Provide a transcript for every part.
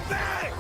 back!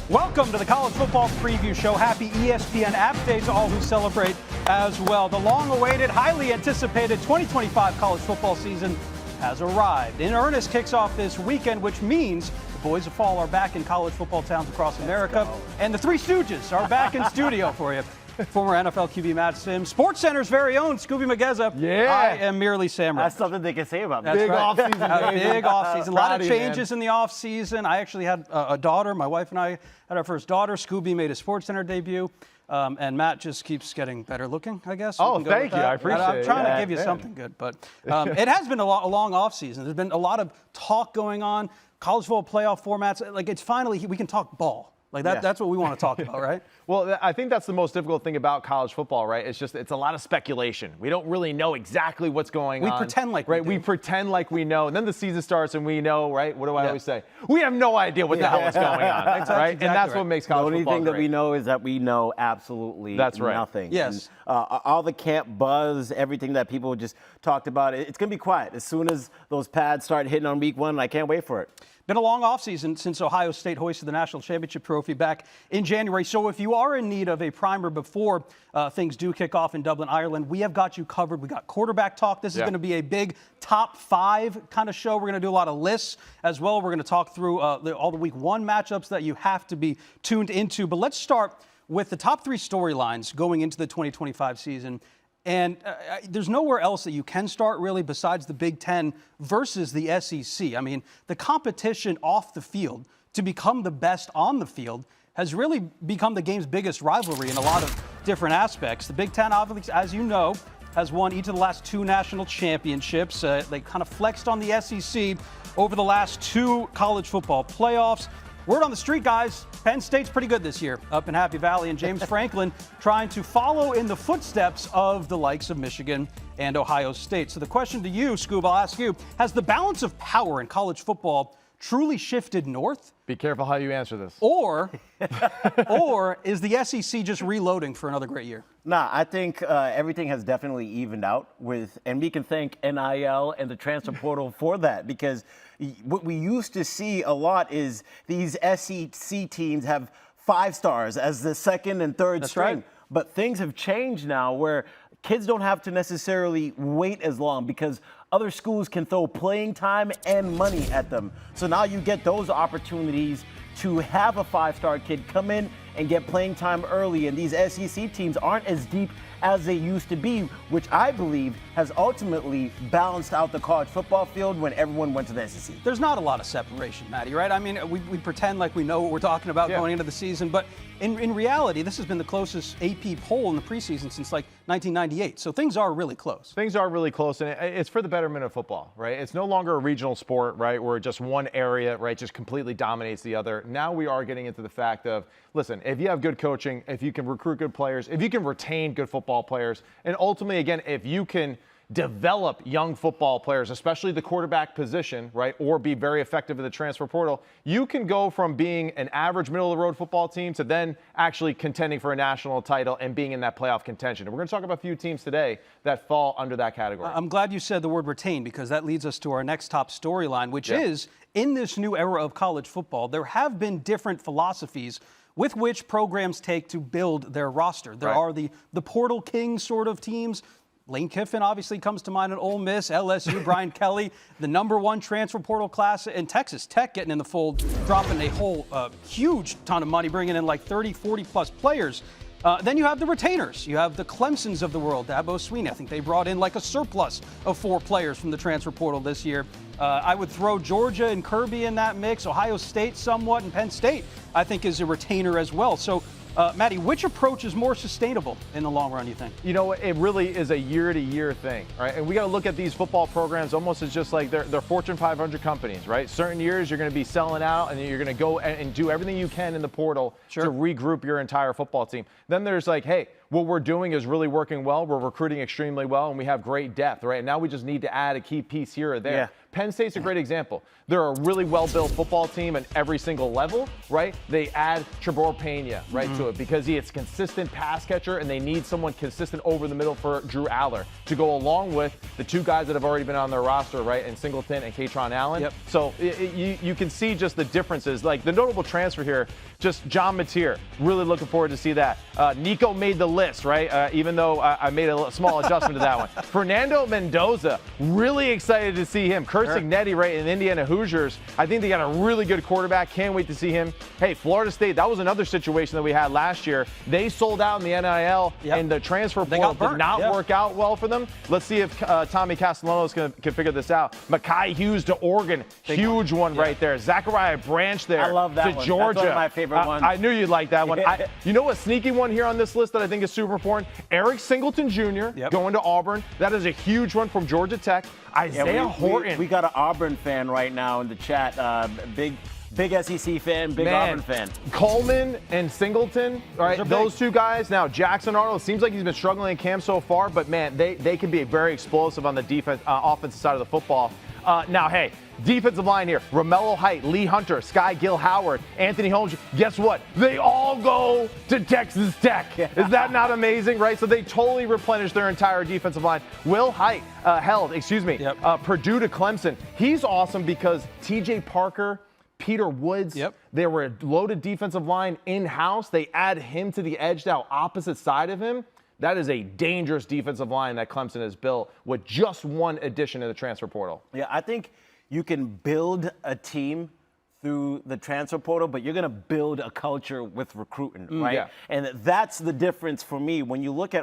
Welcome to the College Football Preview Show. Happy ESPN App Day to all who celebrate as well. The long-awaited, highly anticipated 2025 college football season has arrived. In earnest kicks off this weekend, which means the boys of fall are back in college football towns across America. And the Three Stooges are back in studio for you. Former NFL QB Matt Sims, SportsCenter's very own Scooby Mageza. Yeah. I am merely Sam Rich. That's something they can say about me. That's Big right. offseason, baby. Big offseason. A lot of changes man. in the offseason. I actually had a daughter. My wife and I had our first daughter. Scooby made a SportsCenter debut. And Matt just keeps getting better looking, I guess. Oh, thank you. I appreciate it. I'm trying to Yeah, give you man. something good. But it has been a long offseason. There's been a lot of talk going on. College football playoff formats. Like, it's finally, we can talk ball. Like, that's what we want to talk about, right? Well, I think that's the most difficult thing about college football, right? It's a lot of speculation. We don't really know exactly what's going on. We pretend like right? we do. We pretend like we know. And then the season starts and we know, right? What do I always say? We have no idea what the hell is going on, right? exactly And that's right. what makes The college only football thing that we great. know is that we know absolutely nothing. Yes. And, all the camp buzz, everything that people just talked about, it's going to be quiet. As soon as those pads start hitting on week one, I can't wait for it. Been a long offseason since Ohio State hoisted the national championship trophy back in January. So if you are in need of a primer before things do kick off in Dublin, Ireland, we have got you covered. We got quarterback talk. This is going to be a big top five kind of show. We're going to do a lot of lists as well. We're going to talk through all the week one matchups that you have to be tuned into. But let's start with the top three storylines going into the 2025 season. And there's nowhere else that you can start, really, besides the Big Ten versus the SEC. I mean, the competition off the field to become the best on the field has really become the game's biggest rivalry in a lot of different aspects. The Big Ten, obviously, as you know, has won each of the last two national championships. They kind of flexed on the SEC over the last two college football playoffs. Word on the street, guys, Penn State's pretty good this year up in Happy Valley, and James Franklin trying to follow in the footsteps of the likes of Michigan and Ohio State. So the question to you, Scoob, I'll ask you, has the balance of power in college football truly shifted north? Be careful how you answer this. Or is the SEC just reloading for another great year? Nah, I think everything has definitely evened out and we can thank NIL and the transfer portal for that, because what we used to see a lot is these SEC teams have 5 stars as the second and third That's string. right. But things have changed now where kids don't have to necessarily wait as long because other schools can throw playing time and money at them. So now you get those opportunities to have a 5-star kid come in and get playing time early. And these SEC teams aren't as deep as they used to be, which I believe has ultimately balanced out the college football field when everyone went to the SEC. There's not a lot of separation, Matty, right? I mean, we pretend like we know what we're talking about going into the season, but in reality, this has been the closest AP poll in the preseason since like 1998. So things are really close. Things are really close, and it's for the betterment of football, right? It's no longer a regional sport, right, where just one area, right, just completely dominates the other. Now we are getting into the fact of, listen, if you have good coaching, if you can recruit good players, if you can retain good football players, and ultimately, again, if you can develop young football players, especially the quarterback position, right, or be very effective in the transfer portal, you can go from being an average middle-of-the-road football team to then actually contending for a national title and being in that playoff contention. And we're going to talk about a few teams today that fall under that category. I'm glad you said the word retain, because that leads us to our next top storyline, which is, in this new era of college football, there have been different philosophies with which programs take to build their roster. There are the portal king sort of teams. Lane Kiffin obviously comes to mind at Ole Miss, LSU, Brian Kelly, the #1 transfer portal class, and Texas Tech getting in the fold, dropping a whole huge ton of money, bringing in like 30, 40-plus players. Then you have the retainers. You have the Clemsons of the world, Dabo Swinney. I think they brought in like a surplus of 4 players from the transfer portal this year. I would throw Georgia and Kirby in that mix, Ohio State somewhat, and Penn State, I think, is a retainer as well. So, Matty, which approach is more sustainable in the long run, you think? You know, it really is a year-to-year thing, right? And we got to look at these football programs almost as just like they're Fortune 500 companies, right? Certain years you're going to be selling out and you're going to go and do everything you can in the portal to regroup your entire football team. Then there's like, hey, what we're doing is really working well. We're recruiting extremely well, and we have great depth, right? Now we just need to add a key piece here or there. Yeah. Penn State's a great example. They're a really well-built football team at every single level, right? They add Trevor Pena, right, to it because he is a consistent pass catcher, and they need someone consistent over the middle for Drew Aller to go along with the two guys that have already been on their roster, right, and Singleton and Katron Allen. Yep. So you can see just the differences. Like the notable transfer here, just John Mateer. Really looking forward to see that. Nico made the list, right? Even though I made a small adjustment to that one. Fernando Mendoza, really excited to see him. Kurt Signetti, right, in Indiana Hoosiers. I think they got a really good quarterback. Can't wait to see him. Hey, Florida State, that was another situation that we had last year. They sold out in the NIL, and the transfer portal did not work out well for them. Let's see if Tommy Castellanos can figure this out. Mackay Hughes to Oregon, huge one right there. Zachariah Branch there I love that to one. Georgia. That's one of my favorite ones. I knew you'd like that one. You know what sneaky one here on this list that I think is super important? Eric Singleton Jr. going to Auburn. That is a huge one from Georgia Tech. Isaiah Horton. We got an Auburn fan right now in the chat. Big SEC fan, big Auburn fan. Coleman and Singleton, right? Those two guys. Now, Jackson Arnold, seems like he's been struggling in camp so far, but man, they can be very explosive on the defense, offensive side of the football. Now, hey, defensive line here. Romello Height, Lee Hunter, Sky Gill Howard, Anthony Holmes. Guess what? They all go to Texas Tech. Is that not amazing, right? So they totally replenished their entire defensive line. Will Height, Purdue to Clemson. He's awesome because TJ Parker, Peter Woods, they were a loaded defensive line in-house. They add him to the edge now, opposite side of him. That is a dangerous defensive line that Clemson has built with just one addition in the transfer portal. Yeah, I think you can build a team through the transfer portal, but you're going to build a culture with recruiting, right? Yeah. And that's the difference for me. When you look at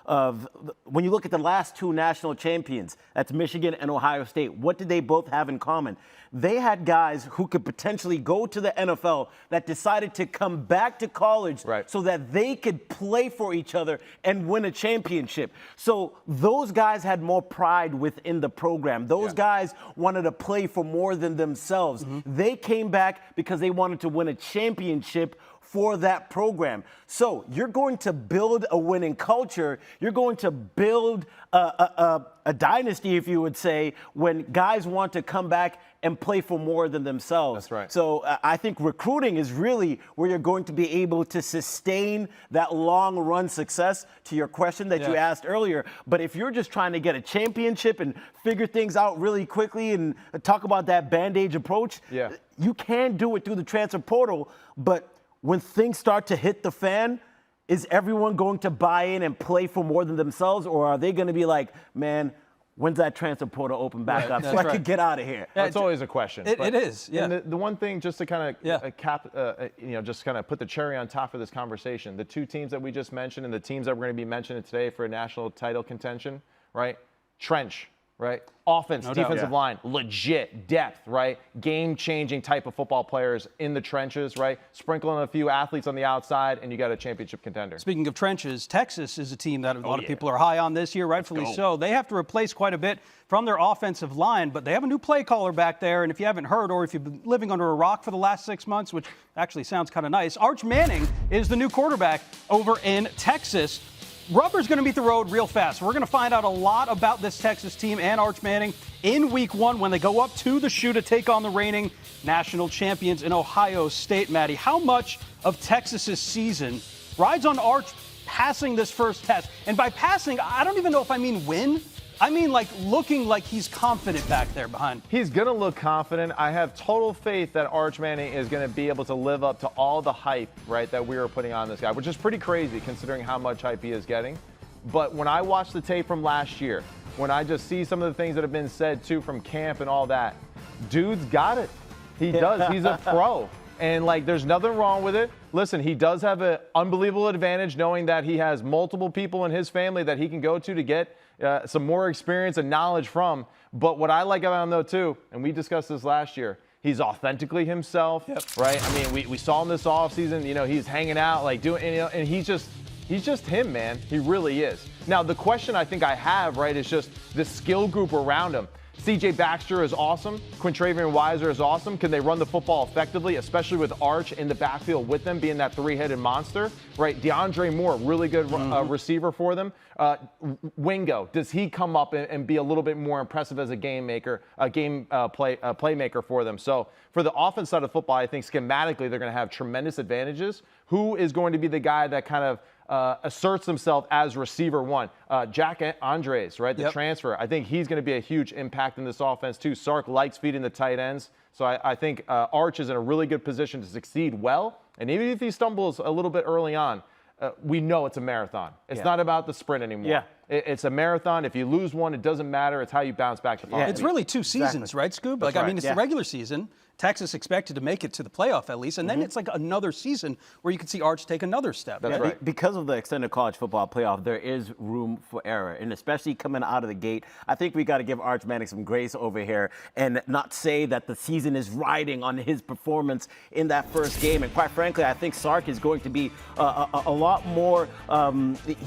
the last two national champions, that's Michigan and Ohio State, what did they both have in common? They had guys who could potentially go to the NFL that decided to come back to college so that they could play for each other and win a championship. So those guys had more pride within the program. Those guys wanted to play for more than themselves. They came back because they wanted to win a championship for that program. So you're going to build a winning culture. You're going to build a dynasty, if you would say, when guys want to come back and play for more than themselves. That's right. So I think recruiting is really where you're going to be able to sustain that long run success, to your question that you asked earlier. But if you're just trying to get a championship and figure things out really quickly and talk about that band-aid approach, you can do it through the transfer portal, but when things start to hit the fan, is everyone going to buy in and play for more than themselves, or are they going to be like, man, when's that transfer portal open back up so I could get out of here? That's always a question. It is, yeah. And the one thing, just to kind of just kind of put the cherry on top of this conversation, the two teams that we just mentioned and the teams that we're going to be mentioning today for a national title contention, right? Trench, right? Offense, defensive line, legit depth, right? Game-changing type of football players in the trenches, right? Sprinkling a few athletes on the outside, and you got a championship contender. Speaking of trenches, Texas is a team that a lot of people are high on this year, rightfully so. They have to replace quite a bit from their offensive line, but they have a new play caller back there, and if you haven't heard or if you've been living under a rock for the last 6 months, which actually sounds kind of nice, Arch Manning is the new quarterback over in Texas. Rubber's going to meet the road real fast. We're going to find out a lot about this Texas team and Arch Manning in week one when they go up to the shoe to take on the reigning national champions in Ohio State. Maddie, how much of Texas's season rides on Arch passing this first test? And by passing, I don't even know if I mean win. I mean, like, looking like he's confident back there behind. He's going to look confident. I have total faith that Arch Manning is going to be able to live up to all the hype, right, that we were putting on this guy, which is pretty crazy considering how much hype he is getting. But when I watch the tape from last year, when I just see some of the things that have been said, too, from camp and all that, dude's got it. He does. He's a pro. And, like, there's nothing wrong with it. Listen, he does have an unbelievable advantage knowing that he has multiple people in his family that he can go to get some more experience and knowledge from. But what I like about him, though, too, and we discussed this last year, he's authentically himself, right? I mean, we saw him this offseason. You know, he's hanging out, like, doing, and he's just him, man. He really is. Now, the question I think I have, right, is just the skill group around him. C.J. Baxter is awesome. Quintravian Weiser is awesome. Can they run the football effectively, especially with Arch in the backfield with them, being that three-headed monster, right? DeAndre Moore, really good receiver for them. Wingo, does he come up and be a little bit more impressive as a playmaker for them? So for the offense side of football, I think schematically they're going to have tremendous advantages. Who is going to be the guy that kind of asserts himself as receiver one? Jack Andres, right? The transfer. I think he's going to be a huge impact in this offense too. Sark likes feeding the tight ends. So I think Arch is in a really good position to succeed well. And even if he stumbles a little bit early on, we know it's a marathon. It's not about the sprint anymore. Yeah. It's a marathon. If you lose one, it doesn't matter. It's how you bounce back the following It's week. really 2 seasons, right, Scoob? Like, I mean, it's the regular season. Texas expected to make it to the playoff at least, and then it's like another season where you can see Arch take another step. That's right. Because of the extended college football playoff, there is room for error, and especially coming out of the gate, I think we got to give Arch Manning some grace over here and not say that the season is riding on his performance in that first game. And quite frankly, I think Sark is going to be a lot more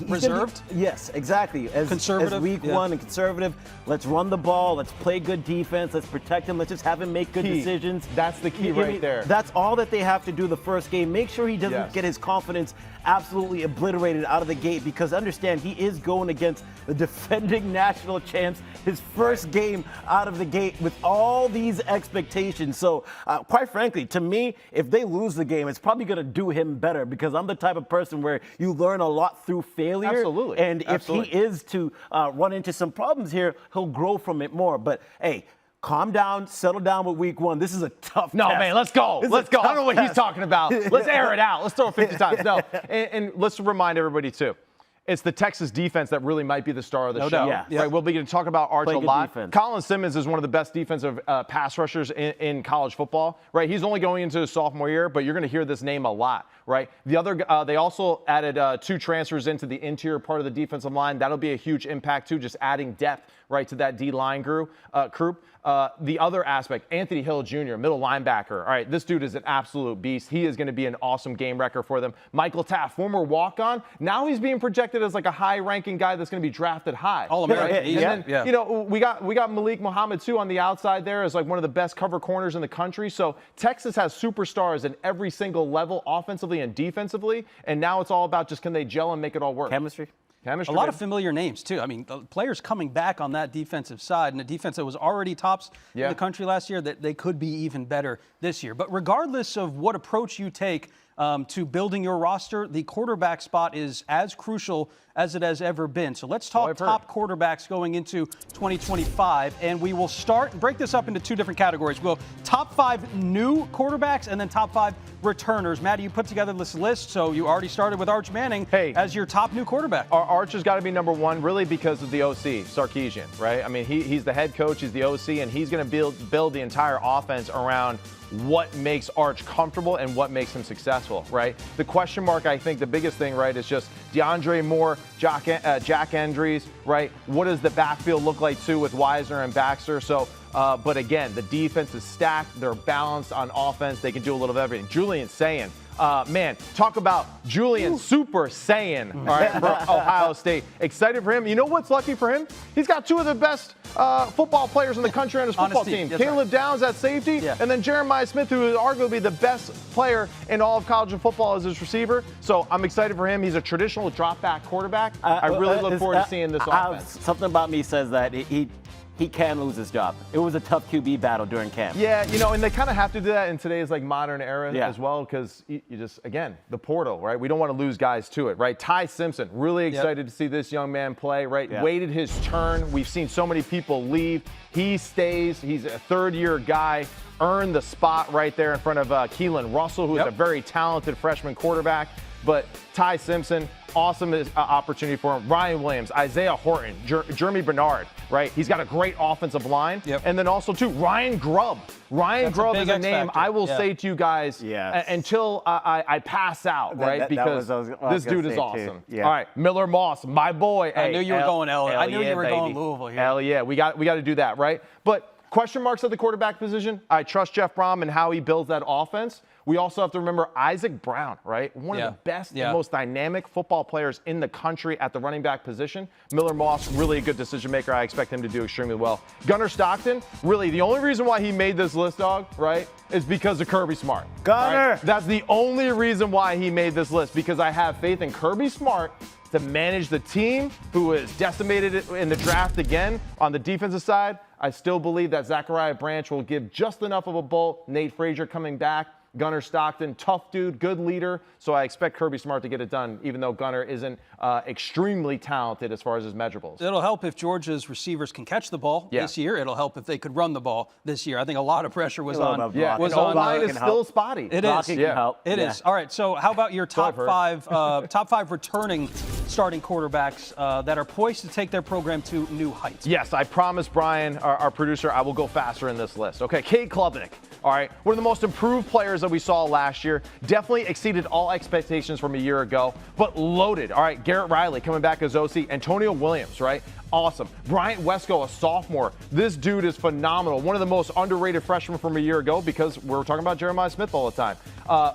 reserved. Yes, exactly. Conservative. As week one and conservative. Let's run the ball. Let's play good defense. Let's protect him. Let's just have him make good decisions. That's the key right there. That's all that they have to do the first game. Make sure he doesn't get his confidence absolutely obliterated out of the gate, because understand he is going against the defending national champs, his first game out of the gate with all these expectations. So quite frankly, to me, if they lose the game, it's probably going to do him better, because I'm the type of person where you learn a lot through failure. Absolutely. And if he is to run into some problems here, he'll grow from it more. But hey, calm down, settle down with week one. This is a tough test. Man, let's go. Let's go. I don't know what he's talking about. Let's air it out. Let's throw it 50 times. No, and let's remind everybody, too. It's the Texas defense that really might be the star of the show. doubt. Yeah. Right, we'll be going to talk about Arch a lot. Defense. Colin Simmons is one of the best defensive pass rushers in college football. Right, he's only going into his sophomore year, but you're going to hear this name a lot. Right, the other they also added 2 transfers into the interior part of the defensive line. That'll be a huge impact too, just adding depth right to that D line group. The other aspect, Anthony Hill Jr., middle linebacker. All right, this dude is an absolute beast. He is going to be an awesome game wrecker for them. Michael Taft, former walk-on, now he's being projected as like a high-ranking guy that's going to be drafted high. All-American. And then, you know, we got Malik Muhammad too on the outside there as like one of the best cover corners in the country. So Texas has superstars at every single level, offensively and defensively. And now it's all about just can they gel and make it all work. Chemistry. A lot of familiar names, too. I mean, the players coming back on that defensive side, and a defense that was already tops in the country last year, that they could be even better this year. But regardless of what approach you take to building your roster, the quarterback spot is as crucial as it has ever been. So let's talk top quarterbacks going into 2025. And we will break this up into 2 different categories. We'll top 5 new quarterbacks and then top 5 returners. Maddie, you put together this list, so you already started with Arch Manning as your top new quarterback. Arch has got to be number 1, really, because of the OC, Sarkisian, right? I mean, he's the head coach, he's the OC, and he's going to build the entire offense around what makes Arch comfortable and what makes him successful, right? The question mark, I think the biggest thing, right, is just DeAndre Moore, Jack Andrews, right? What does the backfield look like, too, with Weiser and Baxter? So, but again, the defense is stacked. They're balanced on offense. They can do a little of everything. Julian Saiyan. Man, talk about Julian Super Saiyan, all right, for Ohio State. Excited for him. You know what's lucky for him? He's got 2 of the best football players in the country on his football team. Caleb Downs at safety, and then Jeremiah Smith, who is arguably the best player in all of college football as his receiver. So I'm excited for him. He's a traditional drop-back quarterback. I really look forward to seeing this offense. Something about me says that he can lose his job. It was a tough QB battle during camp. Yeah, you know, and they kind of have to do that in today's like modern era as well, because you just, again, the portal, right? We don't want to lose guys to it, right? Ty Simpson, really excited to see this young man play, right? Waited his turn. We've seen so many people leave. He stays. He's a third-year guy. Earned the spot right there in front of Keelan Russell, who is a very talented freshman quarterback. But Ty Simpson, awesome opportunity for him. Ryan Williams, Isaiah Horton, Jeremy Bernard, right? He's got a great offensive line. And then also, too, Ryan Grubb. Ryan Grubb is a name I will say to you guys until I pass out, right? Because this dude is awesome. All right, Miller Moss, my boy. I knew you were going L. I knew you were going Louisville here. Hell yeah, we got to do that, right? But Question marks at the quarterback position. I trust Jeff Brom and how he builds that offense. We also have to remember Isaac Brown, right? One of the best and most dynamic football players in the country at the running back position. Miller Moss, really a good decision maker. I expect him to do extremely well. Gunnar Stockton, really the only reason why he made this list, dog, right, is because of Kirby Smart. Gunnar! Right? That's the only reason why he made this list, because I have faith in Kirby Smart to manage the team, who is decimated in the draft again on the defensive side. I still believe that Zachariah Branch will give just enough of a bolt. Nate Frazier coming back. Gunnar Stockton, tough dude, good leader. So I expect Kirby Smart to get it done, even though Gunnar isn't extremely talented as far as his measurables. It'll help if Georgia's receivers can catch the ball this year. It'll help if they could run the ball this year. I think a lot of pressure was on. Line is still spotty. It is. It is. All right. So how about your top five returning starting quarterbacks that are poised to take their program to new heights? Yes, I promise Brian, our producer, I will go faster in this list. Okay, Cade Klubnik. All right, one of the most improved players that we saw last year. Definitely exceeded all expectations from a year ago, but loaded. All right, Garrett Riley coming back as OC. Antonio Williams, right? Awesome. Bryant Wesco, a sophomore. This dude is phenomenal. One of the most underrated freshmen from a year ago, because we're talking about Jeremiah Smith all the time.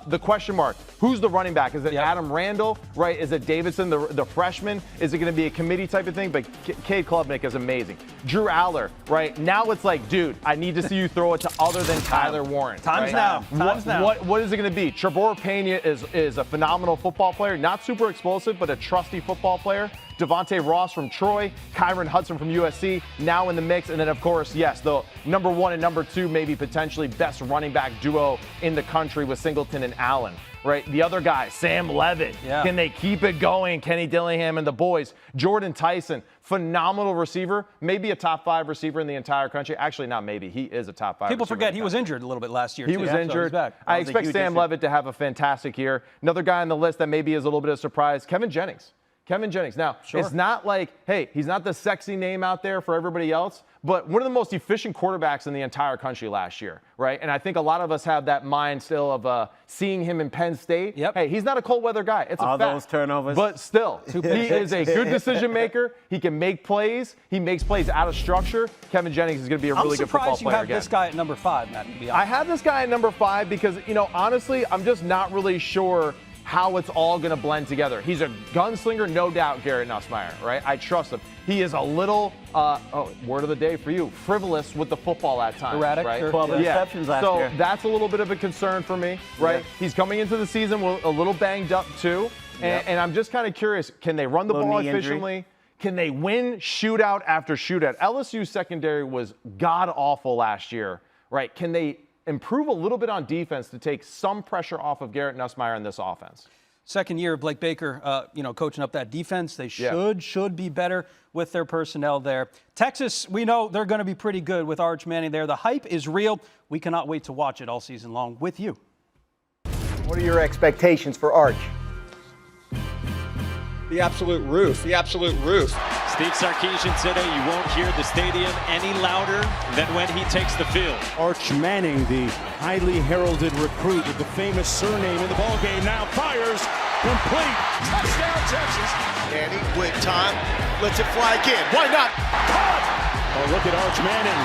The question mark, who's the running back? Is it Adam Randall, right? Is it Davidson, the freshman? Is it going to be a committee type of thing? But Cade Klubnik is amazing. Drew Aller, right? Now it's like, dude, I need to see you throw it to other than Tyler Warren. Time's right? now. What is it going to be? Trevor Pena is a phenomenal football player. Not super explosive, but a trusty football player. Devontae Ross from Troy, Kyron Hudson from USC, now in the mix. And then, of course, yes, the number one and number two, maybe potentially best running back duo in the country with Singleton and Allen, right? The other guy, Sam Levitt. Can they keep it going? Kenny Dillingham and the boys. Jordan Tyson, phenomenal receiver, maybe a top 5 receiver in the entire country. Actually, not maybe. He is a top 5 People receiver. forget he was injured a little bit last year. He was injured. I expect Sam Levitt to have a fantastic year. Another guy on the list that maybe is a little bit of a surprise, Kevin Jennings. Now, it's not like, hey, he's not the sexy name out there for everybody else, but one of the most efficient quarterbacks in the entire country last year, right? And I think a lot of us have that mind still of seeing him in Penn State. Hey, he's not a cold weather guy. It's a fact. All those turnovers. But still, he is a good decision maker. He can make plays. He makes plays out of structure. Kevin Jennings is going to be a really good football player again. I'm surprised you have this guy at number 5, Matt, to be honest. I have this guy at number 5 because, honestly, I'm just not really sure how it's all going to blend together. He's a gunslinger, no doubt, Garrett Nussmeier, right? I trust him. He is a little, word of the day for you, frivolous with the football at times. Erratic, right? 12 interceptions last year. So that's a little bit of a concern for me, right? He's coming into the season a little banged up too. And I'm just kind of curious, can they run the ball efficiently? Can they win shootout after shootout? LSU's secondary was god-awful last year, right? Can they improve a little bit on defense to take some pressure off of Garrett Nussmeier in this offense? Second year of Blake Baker, coaching up that defense. They should be better with their personnel there. Texas, we know they're going to be pretty good with Arch Manning there. The hype is real. We cannot wait to watch it all season long with you. What are your expectations for Arch? The absolute roof. Steve Sarkisian said you won't hear the stadium any louder than when he takes the field. Arch Manning, the highly heralded recruit with the famous surname in the ballgame, now fires complete. Touchdown, Texas. Manning with time. Lets it fly again. Why not? Oh, look at Arch Manning.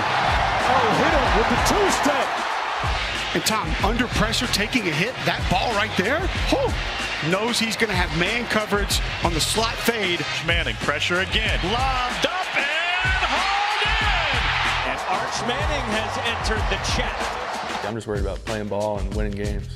Oh, hit him with the two-step. And Tom, under pressure, taking a hit, that ball right there, knows he's going to have man coverage on the slot fade. Manning, pressure again. Lobbed up and hauled in. And Arch Manning has entered the chat. I'm just worried about playing ball and winning games.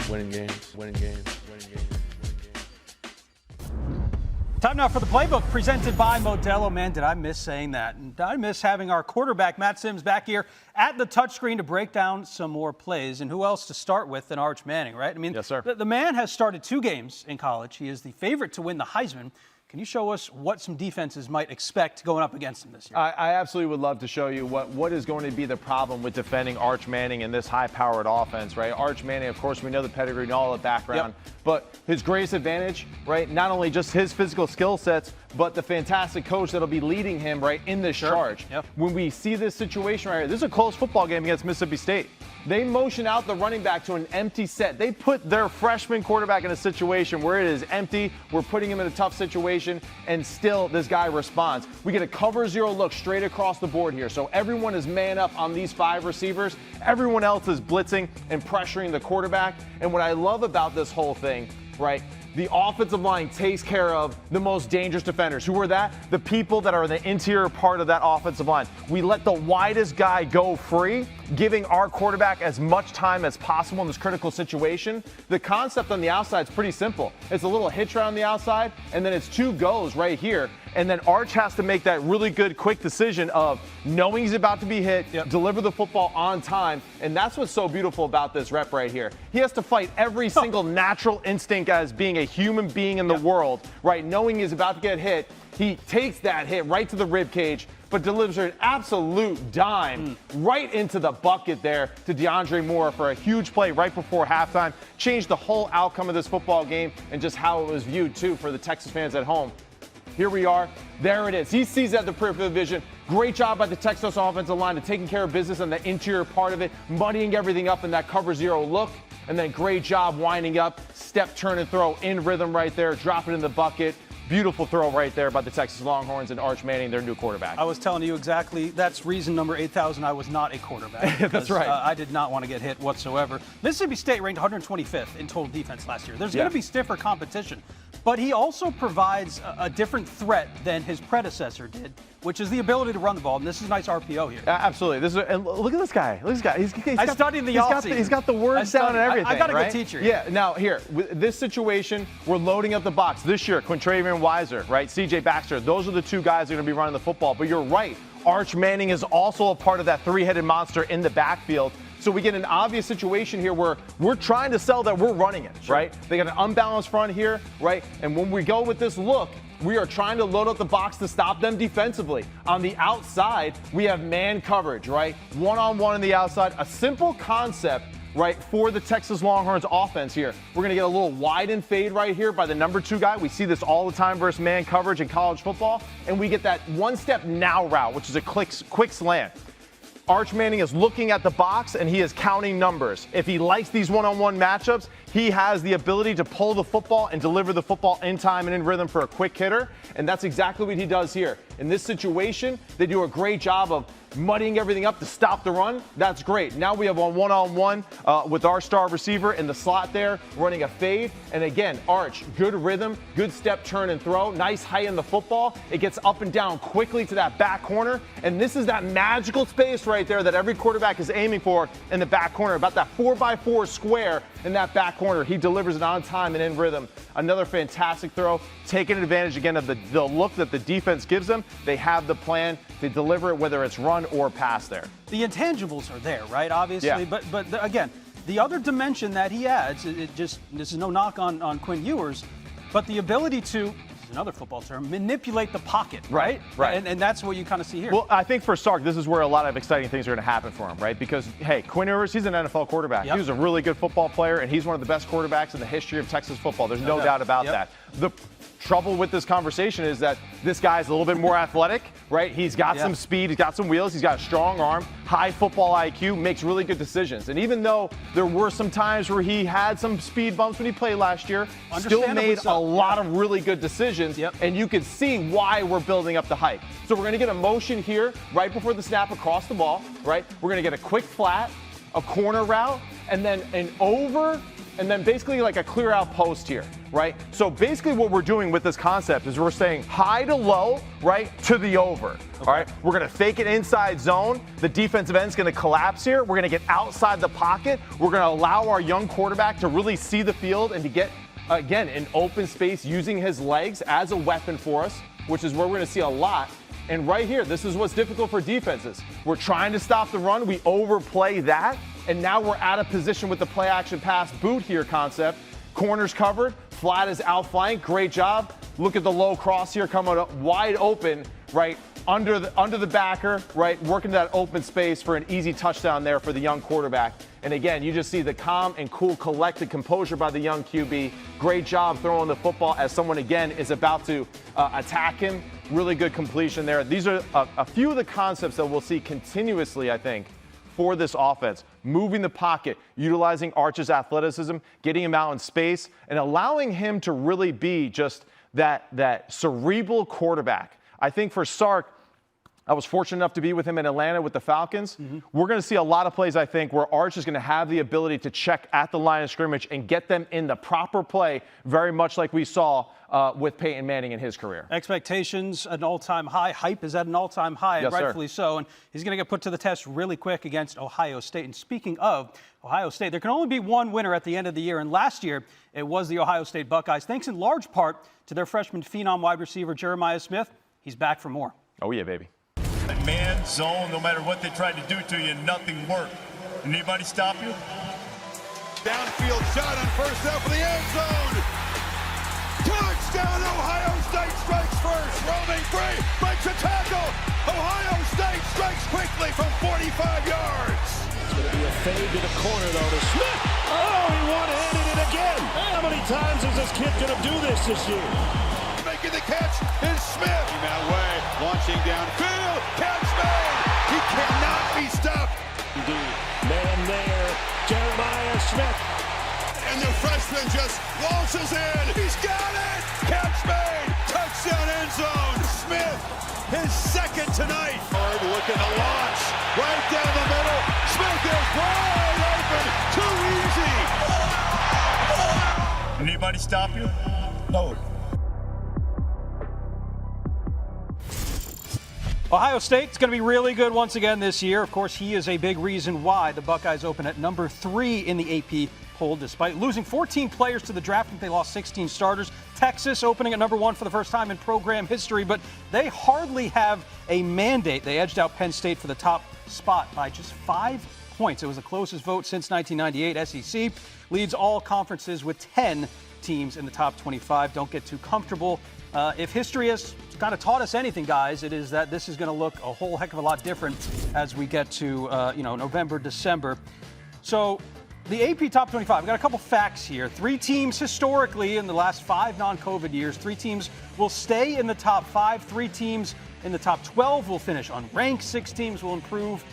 Time now for the playbook presented by Modelo. Man, did I miss saying that? And did I miss having our quarterback, Matt Sims, back here at the touchscreen to break down some more plays. And who else to start with than Arch Manning, right? I mean, yes, sir. The man has started 2 games in college. He is the favorite to win the Heisman. Can you show us what some defenses might expect going up against him this year? I absolutely would love to show you what is going to be the problem with defending Arch Manning in this high-powered offense, right? Arch Manning, of course, we know the pedigree and all the background, but his greatest advantage, right, not only just his physical skill sets, but the fantastic coach that'll be leading him right in this charge. Yep. When we see this situation right here, this is a close football game against Mississippi State. They motion out the running back to an empty set. They put their freshman quarterback in a situation where it is empty. We're putting him in a tough situation, and still this guy responds. We get a cover zero look straight across the board here. So everyone is man up on these 5 receivers. Everyone else is blitzing and pressuring the quarterback. And what I love about this whole thing, right, the offensive line takes care of the most dangerous defenders. Who are that? The people that are in the interior part of that offensive line. We let the widest guy go free, giving our quarterback as much time as possible in this critical situation. The concept on the outside is pretty simple. It's a little hitch route on the outside, and then it's 2 goes right here. And then Arch has to make that really good, quick decision of knowing he's about to be hit, deliver the football on time. And that's what's so beautiful about this rep right here. He has to fight every single natural instinct as being a human being in the world, right? Knowing he's about to get hit, he takes that hit right to the rib cage, but delivers an absolute dime right into the bucket there to DeAndre Moore for a huge play right before halftime. Changed the whole outcome of this football game and just how it was viewed, too, for the Texas fans at home. Here we are. There it is. He sees that the peripheral vision. Great job by the Texas offensive line to taking care of business on the interior part of it, muddying everything up in that cover zero look. And then great job winding up, step, turn, and throw in rhythm right there, drop it in the bucket. Beautiful throw right there by the Texas Longhorns and Arch Manning, their new quarterback. I was telling you exactly. That's reason number 8,000 I was not a quarterback. That's right. I did not want to get hit whatsoever. Mississippi State ranked 125th in total defense last year. There's going to be stiffer competition. But he also provides a different threat than his predecessor did, which is the ability to run the ball. And this is a nice RPO here. Absolutely. And look at this guy. Look at this guy. I studied the offseason. He's got the words down and everything. I got a right? good teacher. Yeah. Now, here, with this situation, we're loading up the box. This year, Quintravian Weiser, right? CJ Baxter. Those are the 2 guys that are going to be running the football. But you're right. Arch Manning is also a part of that 3-headed monster in the backfield. So we get an obvious situation here where we're trying to sell that we're running it, right? They got an unbalanced front here, right? And when we go with this look, we are trying to load up the box to stop them defensively. On the outside, we have man coverage, right? One-on-one on the outside. A simple concept, right, for the Texas Longhorns offense here. We're going to get a little wide and fade right here by the number 2 guy. We see this all the time versus man coverage in college football. And we get that one-step now route, which is a quick slant. Arch Manning is looking at the box and he is counting numbers. If he likes these one-on-one matchups, he has the ability to pull the football and deliver the football in time and in rhythm for a quick hitter. And that's exactly what he does here. In this situation, they do a great job of muddying everything up to stop the run. That's great. Now we have a one-on-one with our star receiver in the slot there, running a fade. And again, Arch, good rhythm, good step, turn, and throw. Nice height in the football. It gets up and down quickly to that back corner. And this is that magical space right there that every quarterback is aiming for in the back corner. About that 4x4 square in that back corner. He delivers it on time and in rhythm. Another fantastic throw, taking advantage again of the look that the defense gives them. They have the plan to deliver it, whether it's run or pass there. The intangibles are there, right? Obviously, yeah. but again, the other dimension that he adds, this is no knock on Quinn Ewers, but the ability to, this is another football term, manipulate the pocket, right? Right. And that's what you kind of see here. Well, I think for Sark, this is where a lot of exciting things are going to happen for him, right? Because, hey, Quinn Ewers, he's an NFL quarterback. Yep. He was a really good football player, and he's one of the best quarterbacks in the history of Texas football. There's no doubt about that. The trouble with this conversation is that this guy's a little bit more athletic, right? He's got some speed, he's got some wheels, he's got a strong arm, high football IQ, makes really good decisions. And even though there were some times where he had some speed bumps when he played last year, still made a lot of really good decisions, and you can see why we're building up the hype. So we're going to get a motion here right before the snap across the ball, right? We're going to get a quick flat, a corner route, and then an over, and then basically like a clear out post here, right? So basically what we're doing with this concept is we're saying high to low, right, to the over, all right? We're going to fake it inside zone. The defensive end's going to collapse here. We're going to get outside the pocket. We're going to allow our young quarterback to really see the field and to get, again, an open space using his legs as a weapon for us, which is where we're going to see a lot. And right here, this is what's difficult for defenses. We're trying to stop the run. We overplay that. And now we're out of position with the play action pass boot here concept. Corners covered, flat is outflanked, great job. Look at the low cross here coming up wide open, right? under the backer, right, working that open space for an easy touchdown there for the young quarterback. And again, you just see the calm and cool, collected composure by the young QB. Great job throwing the football as someone, again, is about to attack him. Really good completion there. These are a few of the concepts that we'll see continuously, I think, for this offense. Moving the pocket, utilizing Arch's athleticism, getting him out in space, and allowing him to really be just that cerebral quarterback. I think for Sark, I was fortunate enough to be with him in Atlanta with the Falcons. We're going to see a lot of plays, I think, where Arch is going to have the ability to check at the line of scrimmage and get them in the proper play, very much like we saw with Peyton Manning in his career. Expectations at an all-time high. Hype is at an all-time high, and Yes, rightfully so. And he's going to get put to the test really quick against Ohio State. And speaking of Ohio State, there can only be one winner at the end of the year. And last year, it was the Ohio State Buckeyes, thanks in large part to their freshman phenom wide receiver, Jeremiah Smith. He's back for more. Oh, yeah, baby. Man, zone, no matter what they tried to do to you, nothing worked. Anybody stop you? Downfield shot on first down for the end zone. Touchdown, Ohio State strikes first. Roaming free, breaks a tackle. Ohio State strikes quickly from 45 yards. It's going to be a fade to the corner, though, to Smith. Oh, he one-handed it again. How many times is this kid going to do this year? Making the catch is Smith. That way, launching downfield. Catch made. He cannot be stopped. Indeed. Man there, Jeremiah Smith. And the freshman just launches in. He's got it. Catch made. Touchdown end zone. Smith, his second tonight. Hard looking to launch. Right down the middle. Smith is wide open. Too easy. Anybody stop you? No. Ohio State's going to be really good once again this year. Of course, he is a big reason why the Buckeyes open at number 3 in the AP poll, despite losing 14 players to the draft. I think they lost 16 starters. Texas opening at number 1 for the first time in program history, but they hardly have a mandate. They edged out Penn State for the top spot by just 5 points. It was the closest vote since 1998. SEC leads all conferences with 10 teams in the top 25. Don't get too comfortable. If history has kind of taught us anything, guys, it is that this is going to look a whole heck of a lot different as we get to November, December. So the AP top 25, we've got a couple facts here. 3 teams historically in the last 5 non-COVID years, 3 teams will stay in the top 5. 3 teams in the top 12 will finish unranked. 6 teams will improve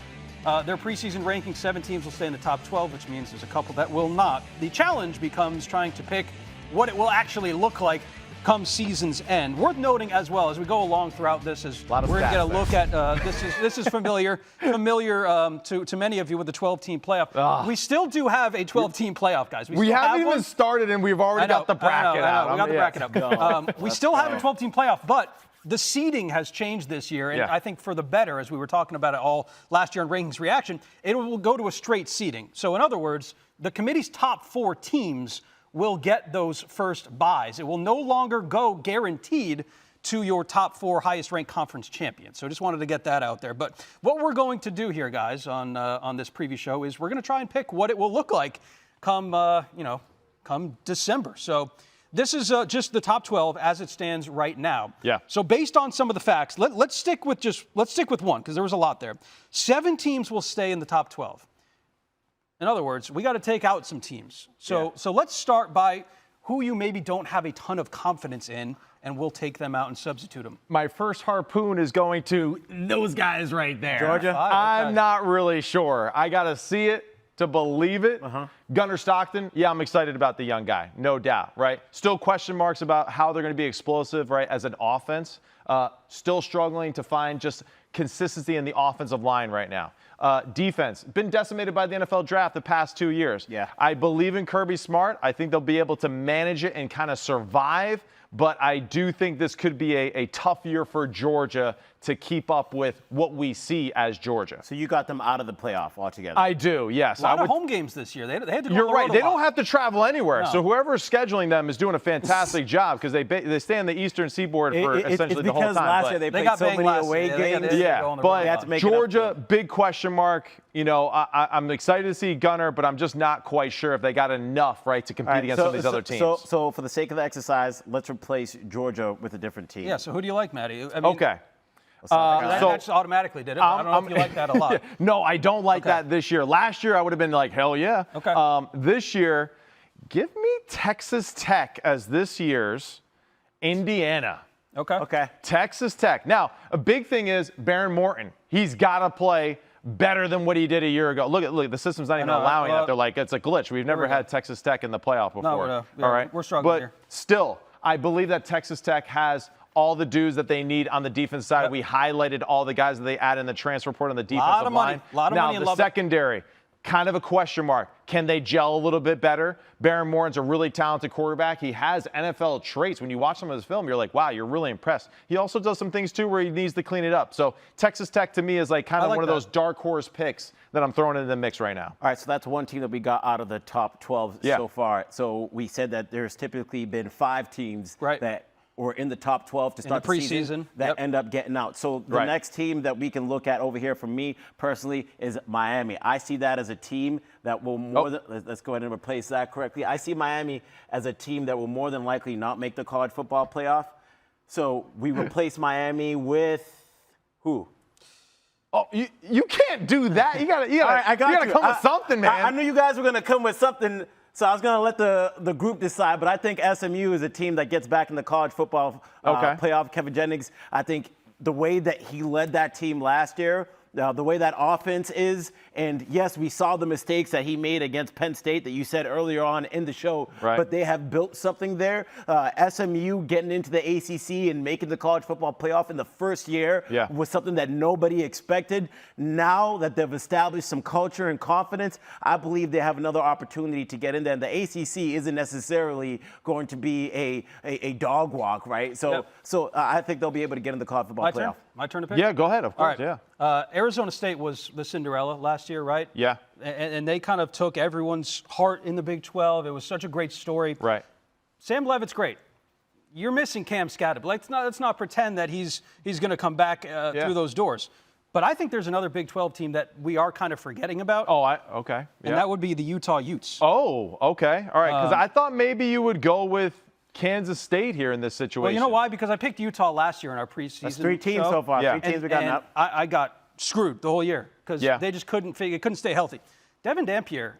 their preseason ranking. 7 teams will stay in the top 12, which means there's a couple that will not. The challenge becomes trying to pick what it will actually look like come season's end. Worth noting as well as we go along throughout this is we're going to get a look at this is familiar to many of you with the 12-team playoff. We still do have a 12-team playoff, guys. We haven't even started and we've already got the bracket out. We got the bracket up. We still have a 12-team playoff, but the seeding has changed this year, and I think for the better, as we were talking about it all last year on Rankings Reaction. It will go to a straight seeding. So in other words, the committee's top 4 teams will get those first buys. It will no longer go guaranteed to your top 4 highest ranked conference champions. So I just wanted to get that out there. But what we're going to do here, guys, on this preview show is we're going to try and pick what it will look like come December. So this is just the top 12 as it stands right now. Yeah. So based on some of the facts, let's stick with one because there was a lot there. 7 teams will stay in the top 12. In other words, we got to take out some teams. So let's start by who you maybe don't have a ton of confidence in, and we'll take them out and substitute them. My first harpoon is going to those guys right there. Georgia? I'm not really sure. I got to see it to believe it. Gunnar Stockton, I'm excited about the young guy, no doubt, right? Still question marks about how they're going to be explosive, right, as an offense. Still struggling to find just consistency in the offensive line right now. Defense, been decimated by the NFL draft the past 2 years. I believe in Kirby Smart. I think they'll be able to manage it and kind of survive, but I do think this could be a tough year for Georgia to keep up with what we see as Georgia. So you got them out of the playoff altogether? I do, yes. A lot of home games this year. They had to go You're on the right. road They a lot. don't have to travel anywhere. No. So whoever's scheduling them is doing a fantastic job because they stay on the Eastern Seaboard for essentially the whole time. It's because last year they played so many away games. But Georgia, big question mark. I'm excited to see Gunnar, but I'm just not quite sure if they got enough, right, to compete against some of these other teams. So for the sake of the exercise, let's replace Georgia with a different team. Yeah, so who do you like, Matty? Okay. That's automatically did it. I don't know if you like that a lot. No, I don't like that this year. Last year, I would have been like, hell yeah. Okay. This year, give me Texas Tech as this year's Indiana. Okay. Texas Tech. Now, a big thing is Baron Morton. He's got to play better than what he did a year ago. Look, the system's not even allowing that. They're like, it's a glitch. We've never had Texas Tech in the playoff before. No, all right? We're struggling but here. Still, I believe that Texas Tech has all the dudes that they need on the defense side. We highlighted all the guys that they add in the transfer report on the defensive line. A lot of money. Now, the secondary, kind of a question mark. Can they gel a little bit better? Baron Morton's a really talented quarterback. He has NFL traits. When you watch some of his film, you're like, wow, you're really impressed. He also does some things, too, where he needs to clean it up. So Texas Tech, to me, is like kind of one of those dark horse picks that I'm throwing into the mix right now. All right, so that's one team that we got out of the top 12 so far. So we said that there's typically been 5 teams that were in the top 12 to start the preseason that end up getting out. So the next team that we can look at over here for me personally is Miami. I see that as a team that will let's go ahead and replace that correctly. I see Miami as a team that will more than likely not make the college football playoff. So we replace Miami with who? Oh, you can't do that. You gotta come with something, man. I knew you guys were gonna come with something. So I was going to let the group decide, but I think SMU is a team that gets back in the college football playoff. Kevin Jennings, I think the way that he led that team last year, the way that offense is, and yes, we saw the mistakes that he made against Penn State that you said earlier on in the show, but they have built something there. SMU getting into the ACC and making the college football playoff in the first year was something that nobody expected. Now that they've established some culture and confidence, I believe they have another opportunity to get in there. And the ACC isn't necessarily going to be a dog walk, right? So I think they'll be able to get in the college football playoff. My turn to pick? Yeah, go ahead, of course, Arizona State was the Cinderella last year, right? Yeah. And they kind of took everyone's heart in the Big 12. It was such a great story. Right. Sam Levitt's great. You're missing Cam Skadden. Let's not pretend that he's going to come back through those doors. But I think there's another Big 12 team that we are kind of forgetting about. Okay. And that would be the Utah Utes. Oh, okay. All right, because I thought maybe you would go with Kansas State here in this situation. Well, you know why? Because I picked Utah last year in our preseason. That's 3 teams so far. 3 teams we got up. I got screwed the whole year because they just couldn't stay healthy. Devin Dampier,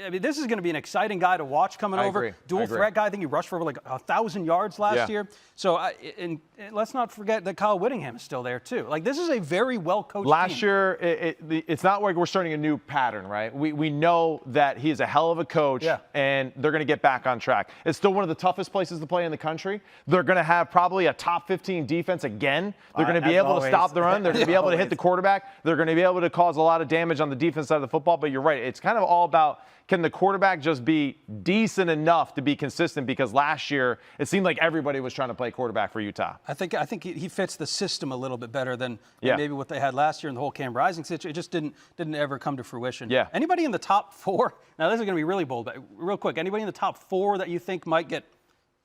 I mean, this is going to be an exciting guy to watch coming over. Dual threat guy. I think he rushed for over 1,000 yards last year. So, and let's not forget that Kyle Whittingham is still there too. This is a very well-coached team. Last year, it's not like we're starting a new pattern, right? We know that he is a hell of a coach, and they're going to get back on track. It's still one of the toughest places to play in the country. They're going to have probably a top 15 defense again. They're going to be able to stop the run. They're going to be able to hit the quarterback. They're going to be able to cause a lot of damage on the defense side of the football. But you're right. It's kind of all about, can the quarterback just be decent enough to be consistent? Because last year, it seemed like everybody was trying to play quarterback for Utah. I think he fits the system a little bit better than maybe what they had last year in the whole Cam Rising situation. It just didn't ever come to fruition. Yeah. Anybody in the top 4? Now, this is going to be really bold, but real quick. Anybody in the top 4 that you think might get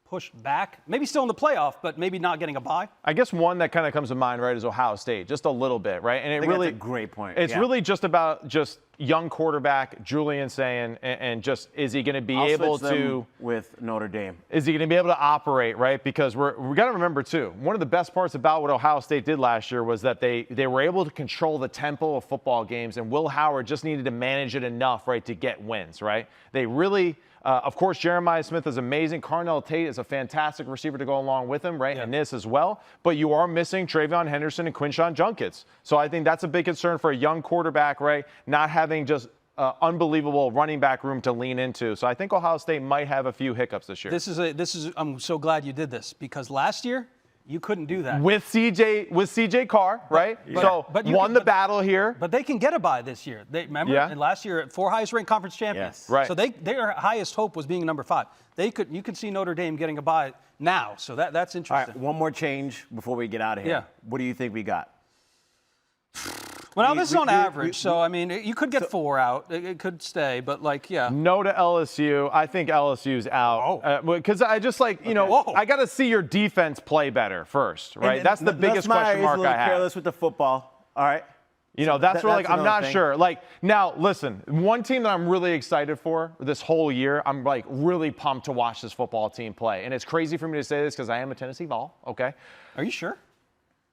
pushed back? Maybe still in the playoff, but maybe not getting a bye? I guess one that kind of comes to mind, right, is Ohio State. Just a little bit, right? And I think that's a great point. It's really just about young quarterback Julian saying, and just is he going to be able to with Notre Dame? Is he going to be able to operate, right? Because we got to remember too, one of the best parts about what Ohio State did last year was that they were able to control the tempo of football games, and Will Howard just needed to manage it enough, right, to get wins, right? They really. Of course, Jeremiah Smith is amazing. Carnell Tate is a fantastic receiver to go along with him, right? And this as well. But you are missing Travion Henderson and Quinshon Junkins. So I think that's a big concern for a young quarterback, right? Not having just unbelievable running back room to lean into. So I think Ohio State might have a few hiccups this year. I'm so glad you did this, because last year you couldn't do that. With CJ Carr, right? But won the battle here. But they can get a bye this year. Remember? And last year, 4 highest ranked conference champions. Yes. Right. So their highest hope was being number 5. You could see Notre Dame getting a bye now. So that's interesting. All right, one more change before we get out of here. Yeah. What do you think we got? Well, now this is on average, so I mean, you could get 4 out. It could stay, but No to LSU. I think LSU's out. Because I just I got to see your defense play better first, right? That's the biggest question mark I have. Careless with the football. All right. That's where I'm not sure. Now, listen, one team that I'm really excited for this whole year, I'm really pumped to watch this football team play. And it's crazy for me to say this because I am a Tennessee Vol, okay? Are you sure?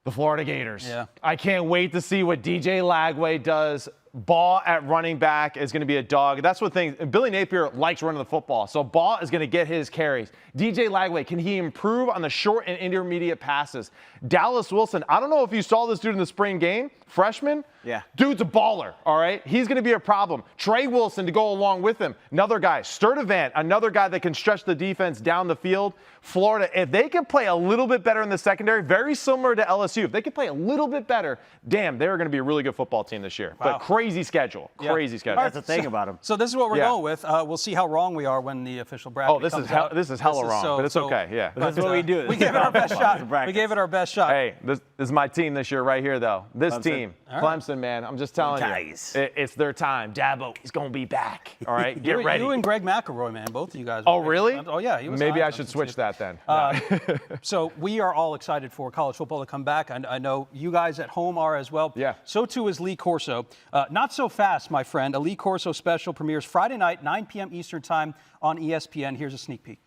The Florida Gators. Yeah. I can't wait to see what DJ Lagway does. Ball at running back is going to be a dog. That's what things. Billy Napier likes running the football, so Ball is going to get his carries. DJ Lagway, can he improve on the short and intermediate passes? Dallas Wilson, I don't know if you saw this dude in the spring game, freshman. Yeah. Dude's a baller, all right? He's going to be a problem. Trey Wilson to go along with him. Another guy. Sturdivant, another guy that can stretch the defense down the field. Florida, if they can play a little bit better in the secondary, very similar to LSU, if they can play a little bit better, damn, they're going to be a really good football team this year. Wow. But crazy schedule. Yeah. Crazy schedule. That's the thing about him. So this is what we're Yeah. going with. We'll see how wrong we are when the official bracket Oh, comes out. this is hella wrong, but it's okay. Yeah. That's what we do. We gave it our best shot. We gave it our best shot. Hey, this is my team this year right here, though. This team, Clemson, man. I'm just telling you, it's their time. Dabo, he's gonna be back. All right, get ready. You and Greg McElroy, man, both of you guys. Oh, really? Oh, yeah. He was Maybe high I should switch that then. So we are all excited for college football to come back. I know you guys at home are as well. Yeah. So too is Lee Corso. Not so fast, my friend. A Lee Corso special premieres Friday night, 9 p.m. Eastern time on ESPN. Here's a sneak peek.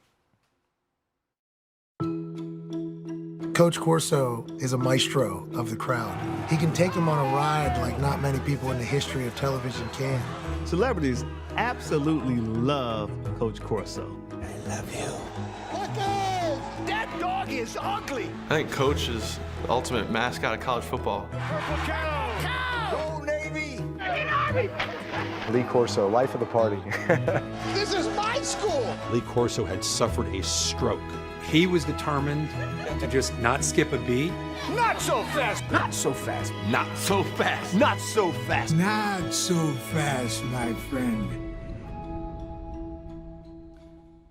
Coach Corso is a maestro of the crowd. He can take them on a ride like not many people in the history of television can. Celebrities absolutely love Coach Corso. I love you. That dog is ugly. I think Coach is the ultimate mascot of college football. Purple cow. Go Navy. Lee Corso, life of the party. This is my school. Lee Corso had suffered a stroke. He was determined to just not skip a beat. Not so fast. Not so fast. Not so fast. Not so fast. Not so fast, my friend.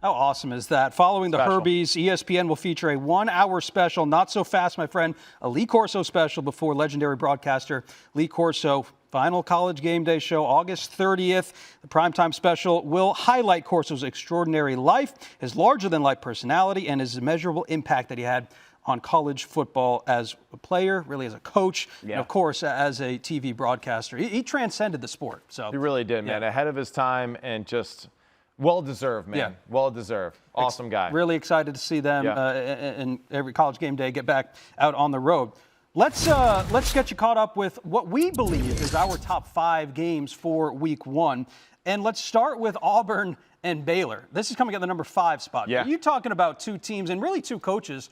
How awesome is that? Following the Special. Herbies, ESPN will feature a 1-hour special, Not So Fast, my friend, a Lee Corso special before legendary broadcaster Lee Corso. Final college game day show, August 30th. The primetime special will highlight Corso's extraordinary life, his larger-than-life personality, and his immeasurable impact that he had on college football as a player, really as a coach, and of course as a TV broadcaster. He transcended the sport. So He really did, man. Ahead of his time and just well-deserved, man. Yeah. Well-deserved. Awesome guy. Really excited to see them in every college game day get back out on the road. Let's get you caught up with what we believe is our top 5 games for week 1. And let's start with Auburn and Baylor. This is coming at the number 5 spot. Yeah. You're talking about 2 teams and really 2 coaches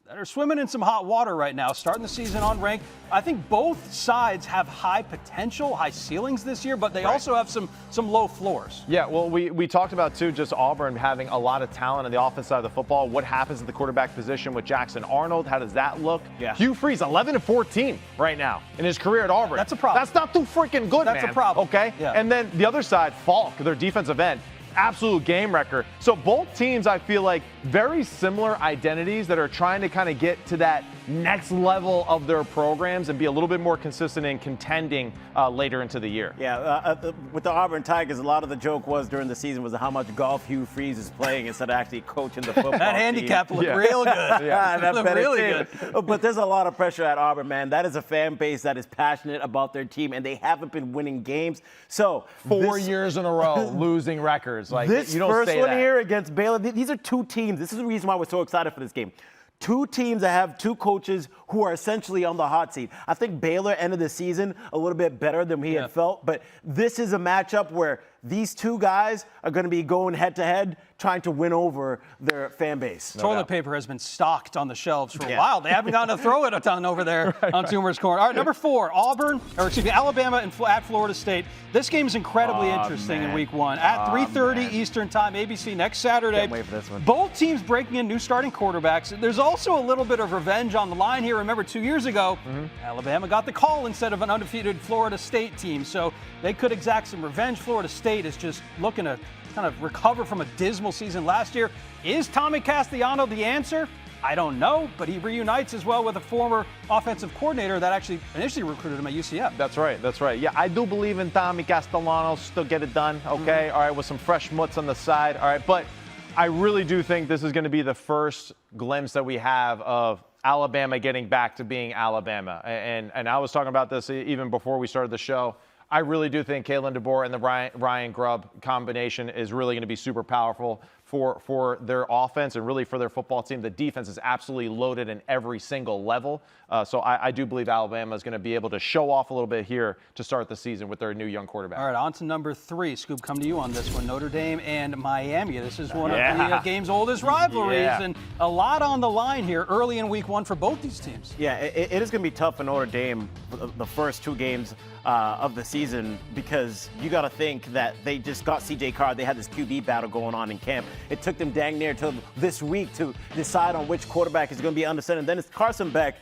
that are swimming in some hot water right now, starting the season unranked. I think both sides have high potential, high ceilings this year, but they also have some low floors. Yeah, well, we talked about, too, just Auburn having a lot of talent on the offense side of the football. What happens at the quarterback position with Jackson Arnold? How does that look? Yeah. Hugh Freeze, 11-14 right now in his career at Auburn. That's a problem. That's not too freaking good, That's man. a problem. Okay? Yeah. And then the other side, Falk, their defensive end. Absolute game wrecker. So both teams, I feel like, very similar identities that are trying to kind of get to that next level of their programs and be a little bit more consistent in contending later into the year. Yeah, with the Auburn Tigers, a lot of the joke was during the season was how much golf Hugh Freeze is playing instead of actually coaching the football That team. handicap looked real good. That looked better really too. good. But there's a lot of pressure at Auburn, man. That is a fan base that is passionate about their team, and they haven't been winning games. So 4 years in a row losing records. Like, this you don't first say one that. here against Baylor, these are 2 teams. This is the reason why we're so excited for this game. 2 teams that have 2 coaches who are essentially on the hot seat. I think Baylor ended the season a little bit better than we had felt, but this is a matchup where these 2 guys are going to be going head-to-head trying to win over their fan base. Toilet paper has been stocked on the shelves for a while. They haven't gotten to throw it a ton over there on Toomer's Corner. All right, number 4, Alabama at Florida State. This game is incredibly interesting in week 1. At 3:30 Eastern time, ABC next Saturday. Can't wait for this one. Both teams breaking in new starting quarterbacks. There's also a little bit of revenge on the line here. Remember, 2 years ago, Alabama got the call instead of an undefeated Florida State team. So they could exact some revenge. Florida State is just looking to kind of recover from a dismal season last year. Is Tommy Castellano the answer? I don't know, but he reunites as well with a former offensive coordinator that actually initially recruited him at UCF. That's right. That's right. Yeah, I do believe in Tommy Castellano. Still get it done. Okay. All right. With some fresh mutts on the side. All right. But I really do think this is going to be the first glimpse that we have of Alabama getting back to being Alabama. And I was talking about this even before we started the show. I really do think Kalen DeBoer and the Ryan Grubb combination is really going to be super powerful. for their offense and really for their football team. The defense is absolutely loaded in every single level. So I do believe Alabama is going to be able to show off a little bit here to start the season with their new young quarterback. All right, on to number 3. Scoop, come to you on this one. Notre Dame and Miami. This is one of the game's oldest rivalries, and a lot on the line here early in week 1 for both these teams. Yeah, it is going to be tough for Notre Dame the first 2 games of the season, because you got to think that they just got C.J. Carr. They had this QB battle going on in camp. It took them dang near till this week to decide on which quarterback is going to be under center. And then it's Carson Beck.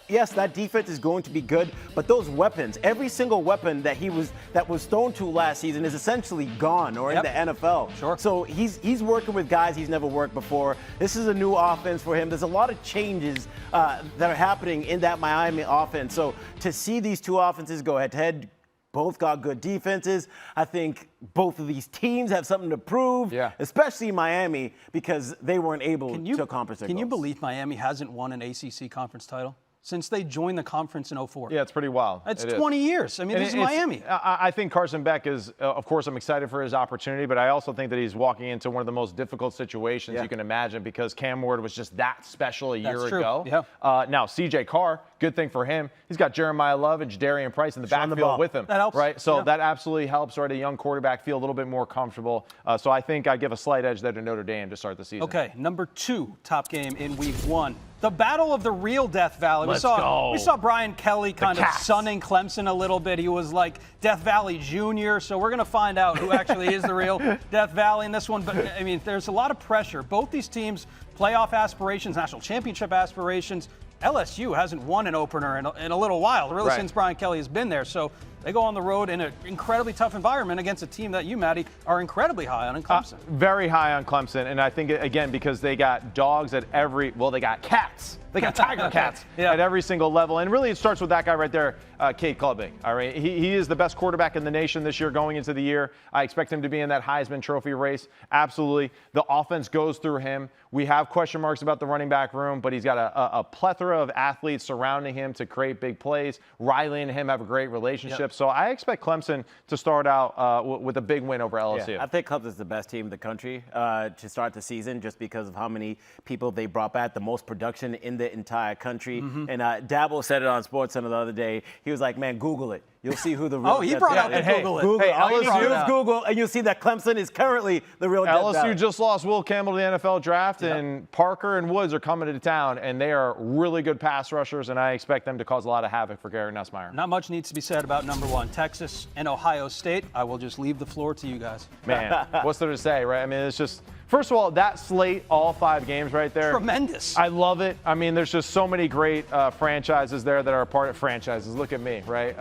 Yes, that defense is going to be good, but those weapons, every single weapon that was thrown to last season is essentially gone or in the NFL. Sure. So he's working with guys he's never worked before. This is a new offense for him. There's a lot of changes that are happening in that Miami offense. So to see these two offenses go head-to-head, both got good defenses. I think both of these teams have something to prove, especially Miami, because they weren't able to accomplish their goals. Can you believe Miami hasn't won an ACC conference title since they joined the conference in 2004? Yeah, it's pretty wild. It's 20 years. I mean, this is Miami. I think Carson Beck is, of course, I'm excited for his opportunity, but I also think that he's walking into one of the most difficult situations you can imagine, because Cam Ward was just that special a year ago. Yeah. Now, C.J. Carr, good thing for him. He's got Jeremiah Love and Jadarian Price in the backfield with him. That helps. Right? So that absolutely helps, right? A young quarterback feel a little bit more comfortable. So I think I give a slight edge there to Notre Dame to start the season. Okay, number 2 top game in week 1. The battle of the real Death Valley. Let's go. We saw Brian Kelly kind of sunning Clemson a little bit. He was like Death Valley Jr., so we're going to find out who actually is the real Death Valley in this one. But, I mean, there's a lot of pressure. Both these teams, playoff aspirations, national championship aspirations. LSU hasn't won an opener in a little while, really, since Brian Kelly has been there. So they go on the road in an incredibly tough environment against a team that you, Maddie, are incredibly high on in Clemson. Very high on Clemson. And I think, again, because they got dogs at they got cats. They got Tiger Cats at every single level. And really, it starts with that guy right there, Cade Klubnik. All right, he is the best quarterback in the nation this year going into the year. I expect him to be in that Heisman Trophy race. Absolutely. The offense goes through him. We have question marks about the running back room, but he's got a plethora of athletes surrounding him to create big plays. Riley and him have a great relationship. So I expect Clemson to start out with a big win over LSU. Yeah, I think Clemson's the best team in the country to start the season, just because of how many people they brought back, the most production in the entire country. And Dabo said it on SportsCenter the other day. He was like, man, Google it. You'll see who the real he brought out the Google it. Google Hey, all you need to do LSU is Google, and you'll see that Clemson is currently the real LSU just lost Will Campbell to the NFL draft, and Parker and Woods are coming to town, and they are really good pass rushers, and I expect them to cause a lot of havoc for Gary Nussmeier. Not much needs to be said about number 1, Texas and Ohio State. I will just leave the floor to you guys. Man, what's there to say, right? I mean, it's just, first of all, that slate, all 5 games right there. Tremendous. I love it. I mean, there's just so many great franchises there that are a part of franchises. Look at me, right?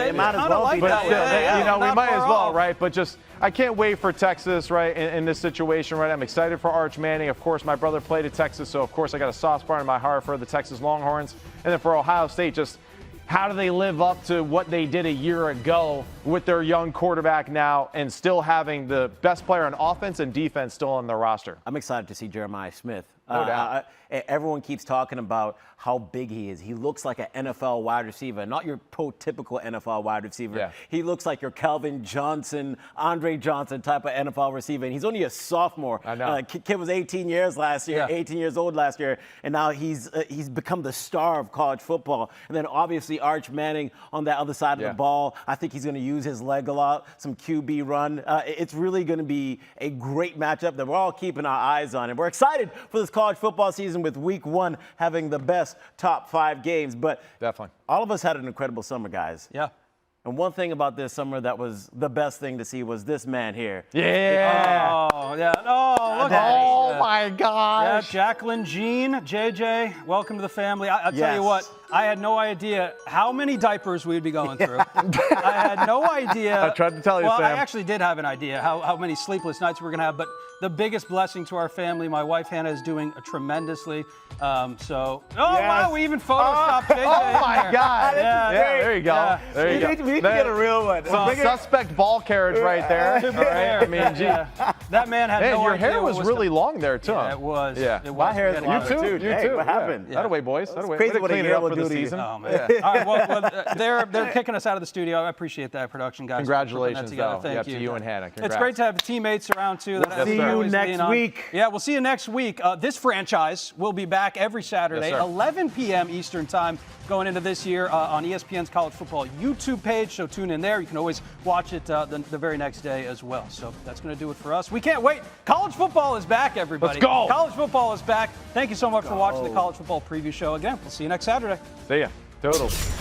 They might as well be. But still, we might as well, right? But just, I can't wait for Texas, right, in this situation, right? I'm excited for Arch Manning. Of course, my brother played at Texas, so of course I got a soft spot in my heart for the Texas Longhorns. And then for Ohio State, just how do they live up to what they did a year ago with their young quarterback now and still having the best player on offense and defense still on their roster? I'm excited to see Jeremiah Smith. No doubt. Everyone keeps talking about how big he is. He looks like an NFL wide receiver, not your prototypical NFL wide receiver. Yeah. He looks like your Calvin Johnson, Andre Johnson type of NFL receiver. And he's only a sophomore. I know. Kid was 18 years last year, 18 years old last year, and now he's become the star of college football. And then obviously Arch Manning on that other side of the ball. I think he's going to use his leg a lot, some QB run. It's really going to be a great matchup that we're all keeping our eyes on. And we're excited for this college football season with week 1 having the best top 5 games. But definitely, all of us had an incredible summer, guys. Yeah. And one thing about this summer that was the best thing to see was this man here. Yeah. Oh, yeah. Oh, look at Oh, my gosh. Yeah, Jacqueline Jean, JJ, welcome to the family. I'll tell you what, I had no idea how many diapers we'd be going through. I had no idea. I tried to tell you, Well, Sam. I actually did have an idea how many sleepless nights we're going to have, but the biggest blessing to our family, my wife Hannah is doing tremendously. Wow, we even photoshopped JJ. Oh, my God. Yeah, there you go. Yeah. There you go. We need to get a real one. Some suspect ball carriage right there. All right. I mean, gee. That man had no your idea hair was what really long there, too. Yeah, it was. Yeah. It was. My hair is You longer, too? too. You Hey, too? what happened? That away, boys. That away. crazy Way to what a clean it hair up will for do the to you. season. Oh, man. All right, well, they're kicking us out of the studio. I appreciate that, production guys. Congratulations, for putting that though. together. Thank To you and Hannah. Congrats. It's great to have teammates around, too. That See you always next lean on. week. Yeah, we'll see you next week. This franchise will be back every Saturday, Yes, sir. 11 p.m. Eastern Time, going into this year on ESPN's College Football YouTube page. So tune in there. You can always watch it the very next day as well. So that's going to do it for us. We can't wait. College football is back, everybody. Let's go. College football is back. Thank you so much for watching the College Football Preview Show. Again, we'll see you next Saturday. See ya. Toodles.